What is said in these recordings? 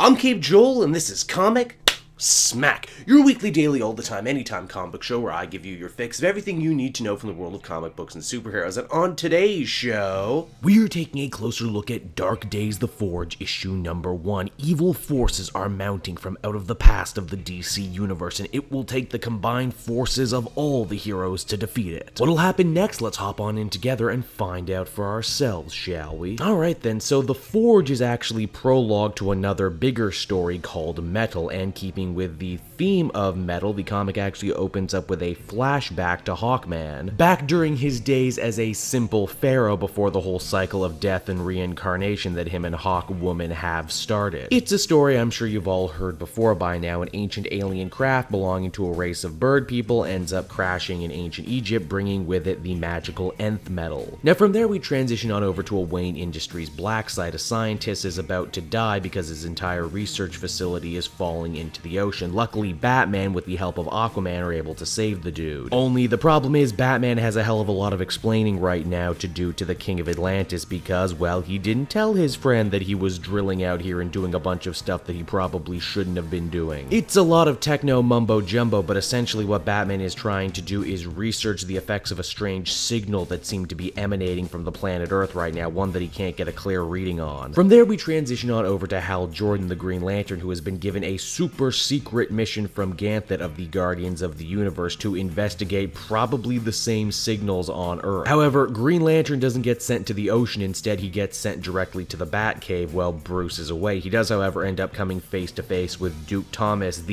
I'm Cape Joel, and this is Comic Smack, your weekly, daily, all the time, anytime comic book show where I give you your fix of everything you need to know from the world of comic books and superheroes. And on today's show, we're taking a closer look at Dark Days The Forge, issue number 1. Evil forces are mounting from out of the past of the DC universe, and it will take the combined forces of all the heroes to defeat it. What'll happen next? Let's hop on in together and find out for ourselves, shall we? Alright then, so The Forge is actually prologue to another bigger story called Metal, and keeping with the theme of Metal, the comic actually opens up with a flashback to Hawkman, back during his days as a simple pharaoh before the whole cycle of death and reincarnation that him and Hawkwoman have started. It's a story I'm sure you've all heard before by now. An ancient alien craft belonging to a race of bird people ends up crashing in ancient Egypt, bringing with it the magical nth metal. Now from there we transition on over to a Wayne Industries black site. A scientist is about to die because his entire research facility is falling into the ocean. Luckily, Batman, with the help of Aquaman, are able to save the dude. Only the problem is Batman has a hell of a lot of explaining right now to do to the King of Atlantis because, well, he didn't tell his friend that he was drilling out here and doing a bunch of stuff that he probably shouldn't have been doing. It's a lot of techno mumbo jumbo, but essentially what Batman is trying to do is research the effects of a strange signal that seemed to be emanating from the planet Earth right now, one that he can't get a clear reading on. From there we transition on over to Hal Jordan, the Green Lantern, who has been given a super secret mission from Ganthet of the Guardians of the Universe to investigate probably the same signals on Earth. However, Green Lantern doesn't get sent to the ocean. Instead, he gets sent directly to the Batcave while Bruce is away. He does, however, end up coming face to face with Duke Thomas,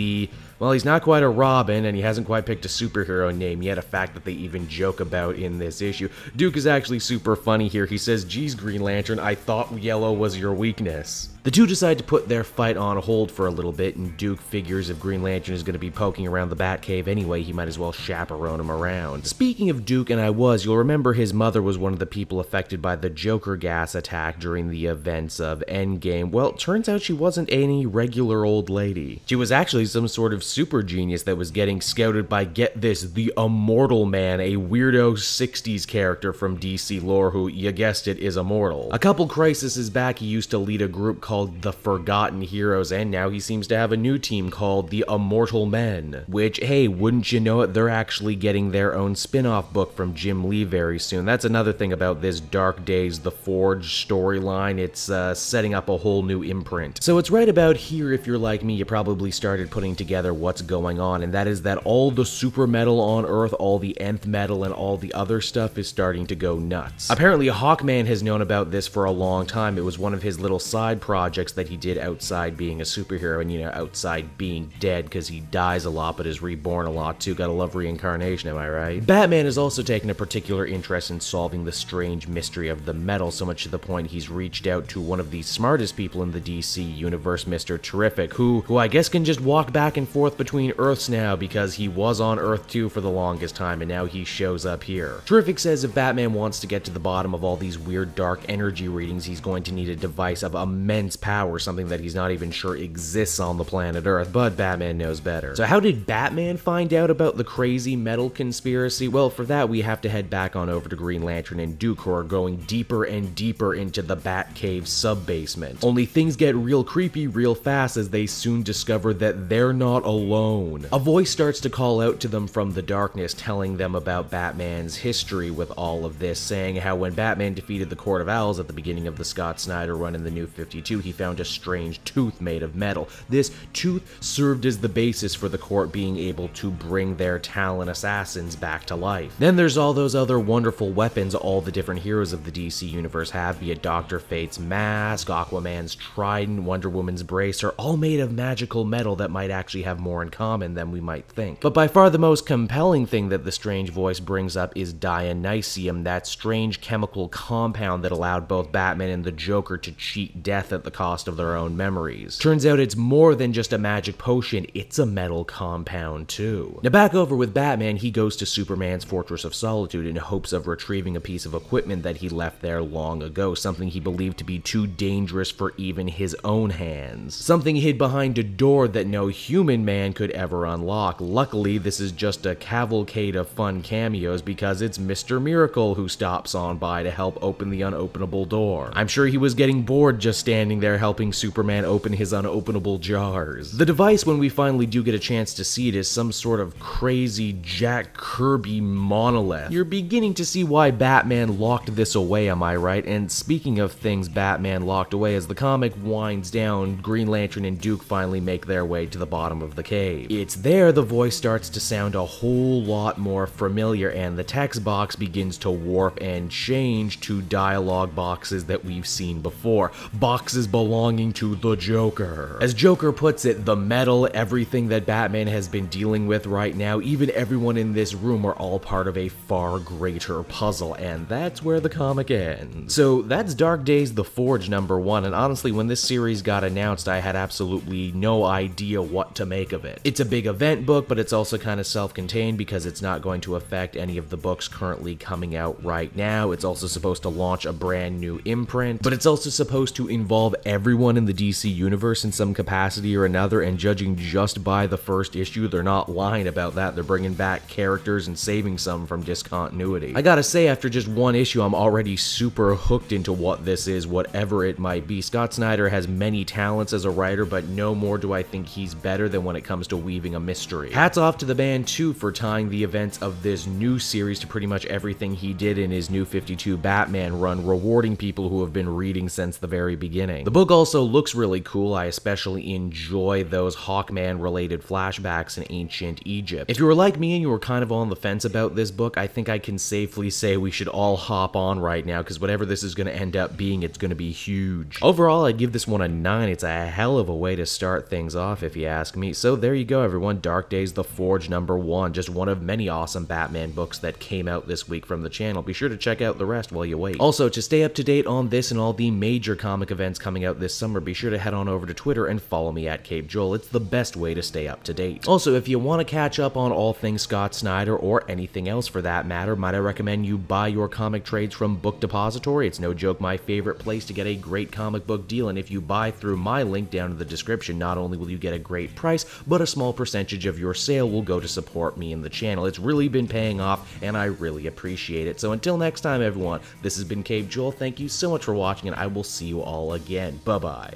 well, he's not quite a Robin, and he hasn't quite picked a superhero name yet, a fact that they even joke about in this issue. Duke is actually super funny here. He says, "Geez, Green Lantern, I thought yellow was your weakness." The two decide to put their fight on hold for a little bit, and Duke figures if Green Lantern is going to be poking around the Batcave anyway, he might as well chaperone him around. Speaking of Duke and you'll remember his mother was one of the people affected by the Joker gas attack during the events of Endgame. Well, it turns out she wasn't any regular old lady. She was actually some sort of super genius that was getting scouted by, get this, the Immortal Man, a weirdo 60s character from DC lore who, you guessed it, is immortal. A couple crises back, he used to lead a group called the Forgotten Heroes, and now he seems to have a new team called the Immortal Men, which, hey, wouldn't you know it, they're actually getting their own spin-off book from Jim Lee very soon. That's another thing about this Dark Days The Forge storyline. It's setting up a whole new imprint. So it's right about here, if you're like me, you probably started putting together what's going on, and that is that all the super metal on Earth, all the nth metal, and all the other stuff is starting to go nuts. Apparently, Hawkman has known about this for a long time. It was one of his little side projects that he did outside being a superhero, and, you know, outside being dead, because he dies a lot but is reborn a lot too. Gotta love reincarnation, am I right? Batman has also taken a particular interest in solving the strange mystery of the metal, so much to the point he's reached out to one of the smartest people in the DC universe, Mr. Terrific, who I guess can just walk back and forth between Earths now because he was on Earth 2 for the longest time and now he shows up here. Terrific says if Batman wants to get to the bottom of all these weird dark energy readings, he's going to need a device of immense power, something that he's not even sure exists on the planet Earth, but Batman knows better. So how did Batman find out about the crazy metal conspiracy? Well, for that we have to head back on over to Green Lantern and Duke, who are going deeper and deeper into the Batcave sub-basement. Only things get real creepy real fast as they soon discover that they're not alone. A voice starts to call out to them from the darkness, telling them about Batman's history with all of this, saying how when Batman defeated the Court of Owls at the beginning of the Scott Snyder run in the New 52, he found a strange tooth made of metal. This tooth served as the basis for the court being able to bring their Talon assassins back to life. Then there's all those other wonderful weapons all the different heroes of the DC universe have, be it Dr. Fate's mask, Aquaman's trident, Wonder Woman's bracer, all made of magical metal that might actually have more in common than we might think. But by far the most compelling thing that the strange voice brings up is Dionysium, that strange chemical compound that allowed both Batman and the Joker to cheat death at the cost of their own memories. Turns out it's more than just a magic potion, it's a metal compound too. Now back over with Batman, he goes to Superman's Fortress of Solitude in hopes of retrieving a piece of equipment that he left there long ago, something he believed to be too dangerous for even his own hands. Something hid behind a door that no human man could ever unlock. Luckily, this is just a cavalcade of fun cameos because it's Mr. Miracle who stops on by to help open the unopenable door. I'm sure he was getting bored just standing there helping Superman open his unopenable jars. The device, when we finally do get a chance to see it, is some sort of crazy Jack Kirby monolith. You're beginning to see why Batman locked this away, am I right? And speaking of things Batman locked away, as the comic winds down, Green Lantern and Duke finally make their way to the bottom of the cave. It's there the voice starts to sound a whole lot more familiar, and the text box begins to warp and change to dialogue boxes that we've seen before. Boxes belonging to the Joker. As Joker puts it, the metal, everything that Batman has been dealing with right now, even everyone in this room are all part of a far greater puzzle, and that's where the comic ends. So that's Dark Days The Forge #1, and honestly, when this series got announced, I had absolutely no idea what to make of it. It's a big event book, but it's also kind of self-contained because it's not going to affect any of the books currently coming out right now. It's also supposed to launch a brand new imprint, but it's also supposed to involve everyone in the DC universe in some capacity or another, and judging just by the first issue, they're not lying about that. They're bringing back characters and saving some from discontinuity. I gotta say, after just one issue, I'm already super hooked into what this is, whatever it might be. Scott Snyder has many talents as a writer, but no more do I think he's better than when it comes to weaving a mystery. Hats off to the man too for tying the events of this new series to pretty much everything he did in his New 52 Batman run, rewarding people who have been reading since the very beginning. The book also looks really cool. I especially enjoy those Hawkman related flashbacks in ancient Egypt. If you were like me and you were kind of on the fence about this book, I think I can safely say we should all hop on right now, because whatever this is going to end up being, it's going to be huge. Overall, I'd give this one a 9. It's a hell of a way to start things off if you ask me. So there you go everyone, Dark Days The Forge #1, just one of many awesome Batman books that came out this week from the channel. Be sure to check out the rest while you wait. Also, to stay up to date on this and all the major comic events coming out this summer, be sure to head on over to Twitter and follow me at Cape Joel. It's the best way to stay up to date. Also, if you want to catch up on all things Scott Snyder, or anything else for that matter, might I recommend you buy your comic trades from Book Depository. It's no joke my favorite place to get a great comic book deal, and if you buy through my link down in the description, not only will you get a great price, but a small percentage of your sale will go to support me and the channel. It's really been paying off, and I really appreciate it. So until next time everyone, this has been Cape Joel. Thank you so much for watching, and I will see you all again. Bye-bye.